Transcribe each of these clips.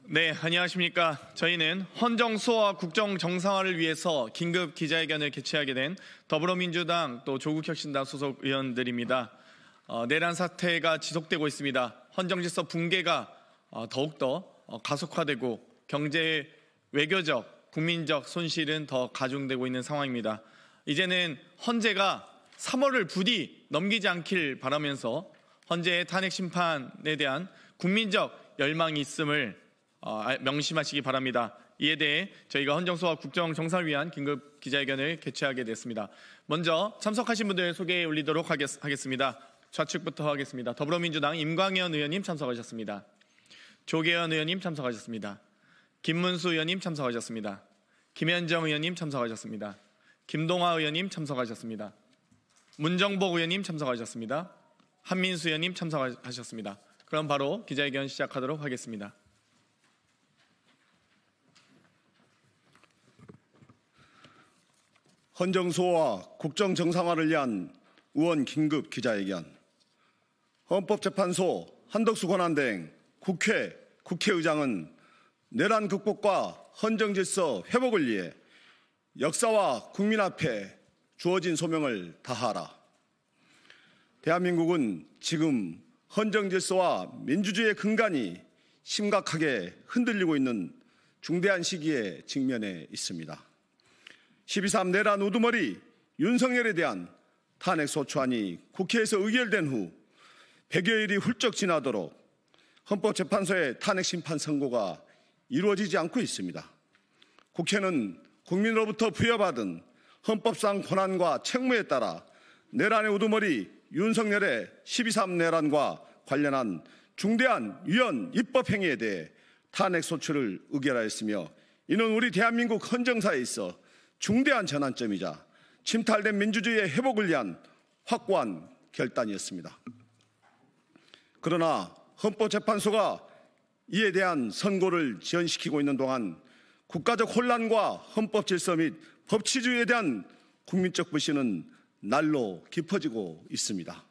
네, 안녕하십니까. 저희는 헌정수호와 국정 정상화를 위해서 긴급 기자회견을 개최하게 된 더불어민주당 또 조국혁신당 소속 의원들입니다. 내란 사태가 지속되고 있습니다. 헌정질서 붕괴가 더욱더 가속화되고 경제, 외교적, 국민적 손실은 더 가중되고 있는 상황입니다. 이제는 헌재가 3월을 부디 넘기지 않길 바라면서 헌재의 탄핵 심판에 대한 국민적 열망이 있음을 명심하시기 바랍니다. 이에 대해 저희가 헌정수호와 국정 정상을 위한 긴급 기자회견을 개최하게 됐습니다. 먼저 참석하신 분들 소개해 올리도록 하겠습니다. 좌측부터 하겠습니다. 더불어민주당 임광현 의원님 참석하셨습니다. 조계현 의원님 참석하셨습니다. 김문수 의원님 참석하셨습니다. 김현정 의원님 참석하셨습니다. 김동화 의원님 참석하셨습니다. 문정복 의원님 참석하셨습니다. 한민수 의원님 참석하셨습니다. 그럼 바로 기자회견 시작하도록 하겠습니다. 헌정수호와 국정 정상화를 위한 의원 긴급 기자회견. 헌법재판소 한덕수 권한대행 국회의장은 내란 극복과 헌정질서 회복을 위해 역사와 국민 앞에 주어진 소명을 다하라. 대한민국은 지금 헌정질서와 민주주의의 근간이 심각하게 흔들리고 있는 중대한 시기에 직면해 있습니다. 12.3 내란 우두머리 윤석열에 대한 탄핵소추안이 국회에서 의결된 후 100여일이 훌쩍 지나도록 헌법재판소의 탄핵심판 선고가 이루어지지 않고 있습니다. 국회는 국민으로부터 부여받은 헌법상 권한과 책무에 따라 내란의 우두머리 윤석열의 12.3 내란과 관련한 중대한 위헌 입법행위에 대해 탄핵소추를 의결하였으며, 이는 우리 대한민국 헌정사에 있어 중대한 전환점이자 침탈된 민주주의의 회복을 위한 확고한 결단이었습니다. 그러나 헌법재판소가 이에 대한 선고를 지연시키고 있는 동안 국가적 혼란과 헌법질서 및 법치주의에 대한 국민적 불신은 날로 깊어지고 있습니다.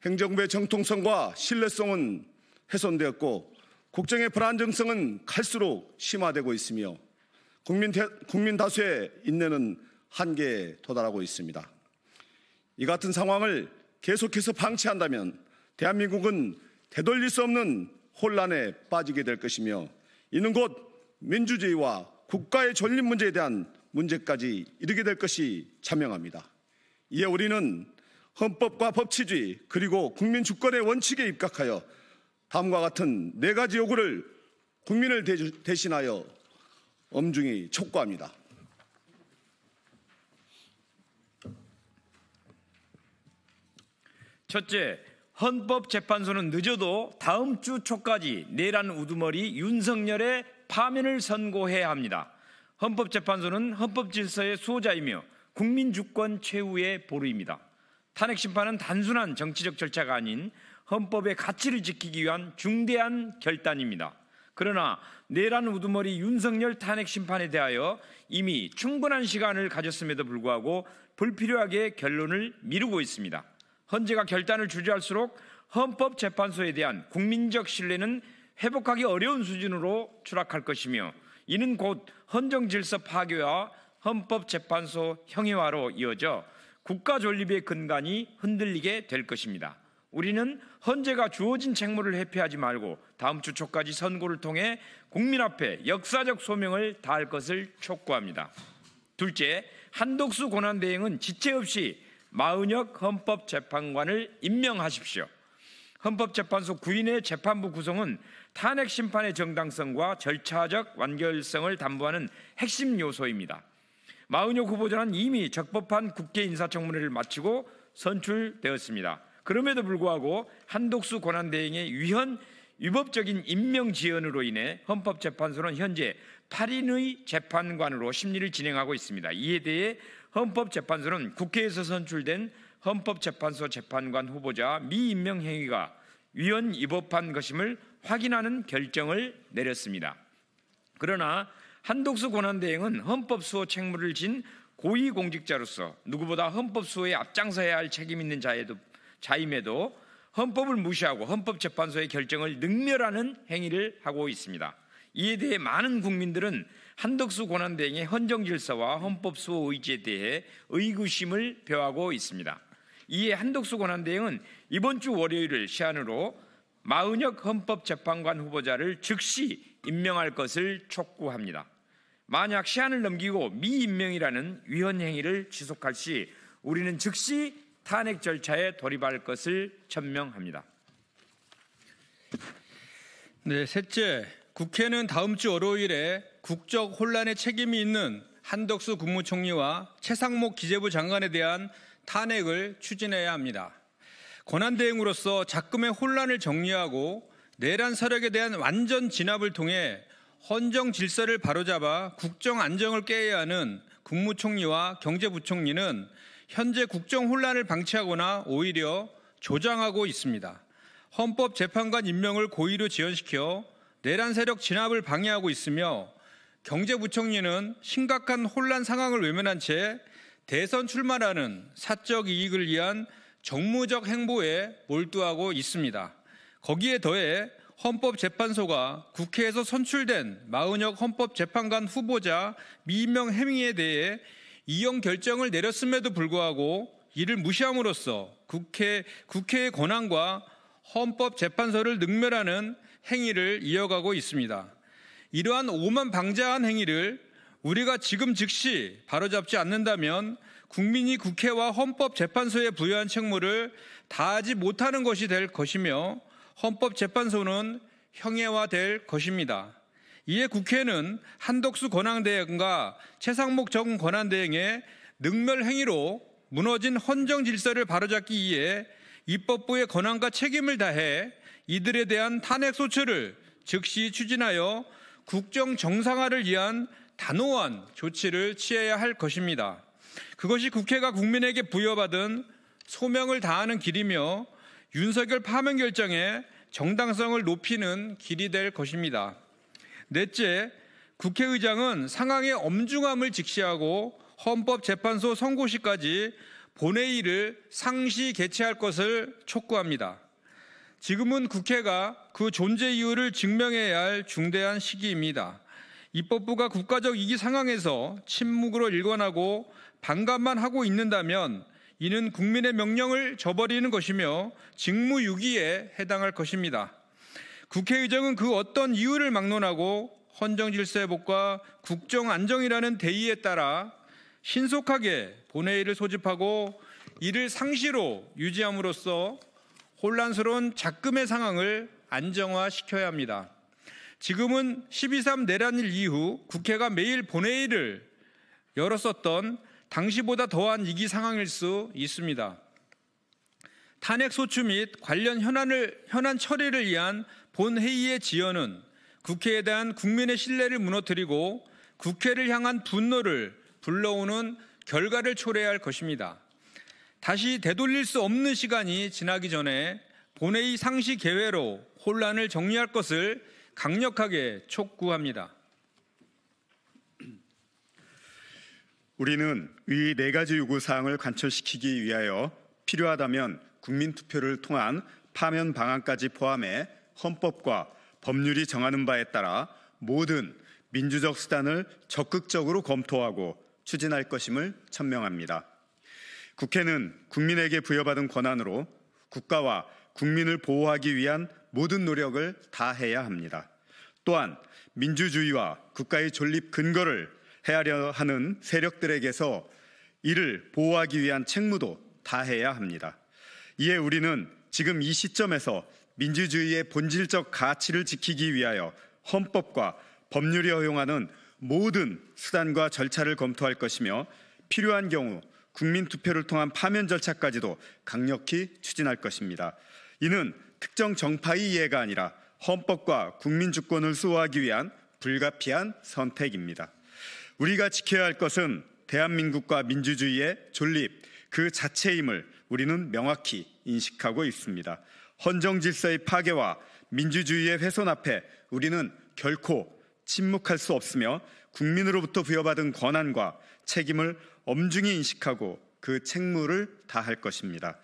행정부의 정통성과 신뢰성은 훼손되었고 국정의 불안정성은 갈수록 심화되고 있으며 국민 다수의 인내는 한계에 도달하고 있습니다. 이 같은 상황을 계속해서 방치한다면 대한민국은 되돌릴 수 없는 혼란에 빠지게 될 것이며, 이는 곧 민주주의와 국가의 존립 문제에 대한 문제까지 이르게 될 것이 자명합니다. 이에 우리는 헌법과 법치주의 그리고 국민 주권의 원칙에 입각하여 다음과 같은 4가지 요구를 국민을 대신하여 엄중히 촉구합니다. 첫째, 헌법재판소는 늦어도 다음 주 초까지 내란 우두머리 윤석열의 파면을 선고해야 합니다. 헌법재판소는 헌법질서의 수호자이며 국민주권 최후의 보루입니다. 탄핵심판은 단순한 정치적 절차가 아닌 헌법의 가치를 지키기 위한 중대한 결단입니다. 그러나 내란 우두머리 윤석열 탄핵심판에 대하여 이미 충분한 시간을 가졌음에도 불구하고 불필요하게 결론을 미루고 있습니다. 헌재가 결단을 주저할수록 헌법재판소에 대한 국민적 신뢰는 회복하기 어려운 수준으로 추락할 것이며, 이는 곧 헌정질서 파괴와 헌법재판소 형해화로 이어져 국가 존립의 근간이 흔들리게 될 것입니다. 우리는 헌재가 주어진 책무를 회피하지 말고 다음 주 초까지 선고를 통해 국민 앞에 역사적 소명을 다할 것을 촉구합니다. 둘째, 한덕수 권한대행은 지체 없이 마은혁 헌법재판관을 임명하십시오. 헌법재판소 9인의 재판부 구성은 탄핵 심판의 정당성과 절차적 완결성을 담보하는 핵심 요소입니다. 마은혁 후보자는 이미 적법한 국회 인사청문회를 마치고 선출되었습니다. 그럼에도 불구하고 한덕수 권한대행의 위법적인 임명 지연으로 인해 헌법재판소는 현재 8인의 재판관으로 심리를 진행하고 있습니다. 이에 대해 헌법재판소는 국회에서 선출된 헌법재판소 재판관 후보자 미임명 행위가 위헌 위법한 것임을 확인하는 결정을 내렸습니다. 그러나 한덕수 권한대행은 헌법수호 책무를 진 고위공직자로서 누구보다 헌법수호에 앞장서야 할 책임 있는 자임에도 헌법을 무시하고 헌법재판소의 결정을 능멸하는 행위를 하고 있습니다. 이에 대해 많은 국민들은 한덕수 권한대행의 헌정질서와 헌법수호 의지에 대해 의구심을 표하고 있습니다. 이에 한덕수 권한대행은 이번 주 월요일을 시한으로 마은혁 헌법재판관 후보자를 즉시 임명할 것을 촉구합니다. 만약 시한을 넘기고 미임명이라는 위헌 행위를 지속할 시 우리는 즉시 탄핵 절차에 돌입할 것을 천명합니다. 네, 셋째, 국회는 다음 주 월요일에 국적 혼란에 책임이 있는 한덕수 국무총리와 최상목 기재부 장관에 대한 탄핵을 추진해야 합니다. 권한대행으로서 작금의 혼란을 정리하고 내란 세력에 대한 완전 진압을 통해 헌정 질서를 바로잡아 국정 안정을 깨야 하는 국무총리와 경제부총리는 현재 국정 혼란을 방치하거나 오히려 조장하고 있습니다. 헌법재판관 임명을 고의로 지연시켜 내란 세력 진압을 방해하고 있으며 경제부총리는 심각한 혼란 상황을 외면한 채 대선 출마라는 사적 이익을 위한 정무적 행보에 몰두하고 있습니다. 거기에 더해 헌법재판소가 국회에서 선출된 마은혁 헌법재판관 후보자 미임명 행위에 대해 이용 결정을 내렸음에도 불구하고 이를 무시함으로써 국회의 권한과 헌법재판소를 능멸하는 행위를 이어가고 있습니다. 이러한 오만방자한 행위를 우리가 지금 즉시 바로잡지 않는다면 국민이 국회와 헌법재판소에 부여한 책무를 다하지 못하는 것이 될 것이며 헌법재판소는 형해화될 것입니다. 이에 국회는 한덕수 권한대행과 최상목 전 권한대행의 능멸 행위로 무너진 헌정 질서를 바로잡기 위해 입법부의 권한과 책임을 다해 이들에 대한 탄핵 소추를 즉시 추진하여 국정 정상화를 위한 단호한 조치를 취해야 할 것입니다. 그것이 국회가 국민에게 부여받은 소명을 다하는 길이며 윤석열 파면 결정의 정당성을 높이는 길이 될 것입니다. 넷째, 국회의장은 상황의 엄중함을 직시하고 헌법재판소 선고 시까지 본회의를 상시 개최할 것을 촉구합니다. 지금은 국회가 그 존재 이유를 증명해야 할 중대한 시기입니다. 입법부가 국가적 위기 상황에서 침묵으로 일관하고 반감만 하고 있는다면 이는 국민의 명령을 저버리는 것이며 직무유기에 해당할 것입니다. 국회의장은 그 어떤 이유를 막론하고 헌정질서 회복과 국정안정이라는 대의에 따라 신속하게 본회의를 소집하고 이를 상시로 유지함으로써 혼란스러운 작금의 상황을 안정화시켜야 합니다. 지금은 12.3 내란일 이후 국회가 매일 본회의를 열었었던 당시보다 더한 위기 상황일 수 있습니다. 탄핵 소추 및 관련 현안 처리를 위한 본회의의 지연은 국회에 대한 국민의 신뢰를 무너뜨리고 국회를 향한 분노를 불러오는 결과를 초래해야 할 것입니다. 다시 되돌릴 수 없는 시간이 지나기 전에 본회의 상시 개회로 혼란을 정리할 것을 강력하게 촉구합니다. 우리는 이 네 가지 요구사항을 관철시키기 위하여 필요하다면 국민투표를 통한 파면 방안까지 포함해 헌법과 법률이 정하는 바에 따라 모든 민주적 수단을 적극적으로 검토하고 추진할 것임을 천명합니다. 국회는 국민에게 부여받은 권한으로 국가와 국민을 보호하기 위한 모든 노력을 다해야 합니다. 또한 민주주의와 국가의 존립 근거를 해하려 하는 세력들에게서 이를 보호하기 위한 책무도 다해야 합니다. 이에 우리는 지금 이 시점에서 민주주의의 본질적 가치를 지키기 위하여 헌법과 법률이 허용하는 모든 수단과 절차를 검토할 것이며 필요한 경우 국민투표를 통한 파면 절차까지도 강력히 추진할 것입니다. 이는 특정 정파의 이해가 아니라 헌법과 국민주권을 수호하기 위한 불가피한 선택입니다. 우리가 지켜야 할 것은 대한민국과 민주주의의 존립 그 자체임을 우리는 명확히 인식하고 있습니다. 헌정질서의 파괴와 민주주의의 훼손 앞에 우리는 결코 침묵할 수 없으며 국민으로부터 부여받은 권한과 책임을 엄중히 인식하고 그 책무를 다할 것입니다.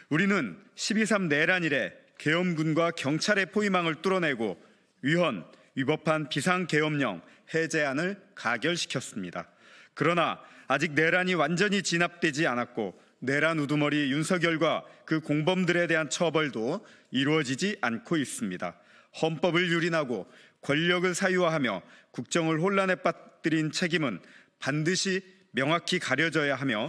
우리는 12.3 내란 이래 계엄군과 경찰의 포위망을 뚫어내고 위헌, 위법한 비상계엄령 해제안을 가결시켰습니다. 그러나 아직 내란이 완전히 진압되지 않았고 내란 우두머리 윤석열과 그 공범들에 대한 처벌도 이루어지지 않고 있습니다. 헌법을 유린하고 권력을 사유화하며 국정을 혼란에 빠뜨린 책임은 반드시 명확히 가려져야 하며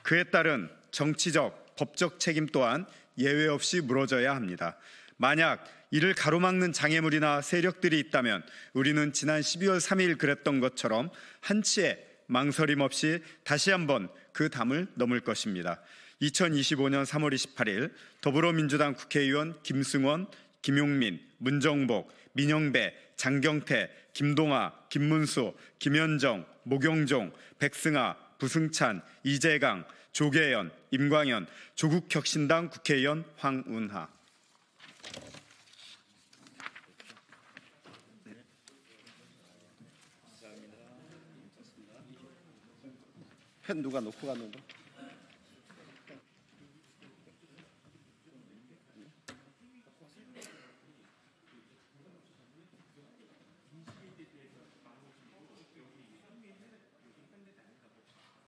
그에 따른 정치적, 법적 책임 또한 예외 없이 물어져야 합니다. 만약 이를 가로막는 장애물이나 세력들이 있다면 우리는 지난 12월 3일 그랬던 것처럼 한치의 망설임 없이 다시 한번 그 담을 넘을 것입니다. 2025년 3월 28일 더불어민주당 국회의원 김승원, 김용민, 문정복, 민영배, 장경태, 김동아, 김문수, 김현정, 모경종, 백승아, 부승찬, 이재강, 조계연, 임광현, 조국혁신당 국회의원 황운하. 펜 누가 놓고 갔는가?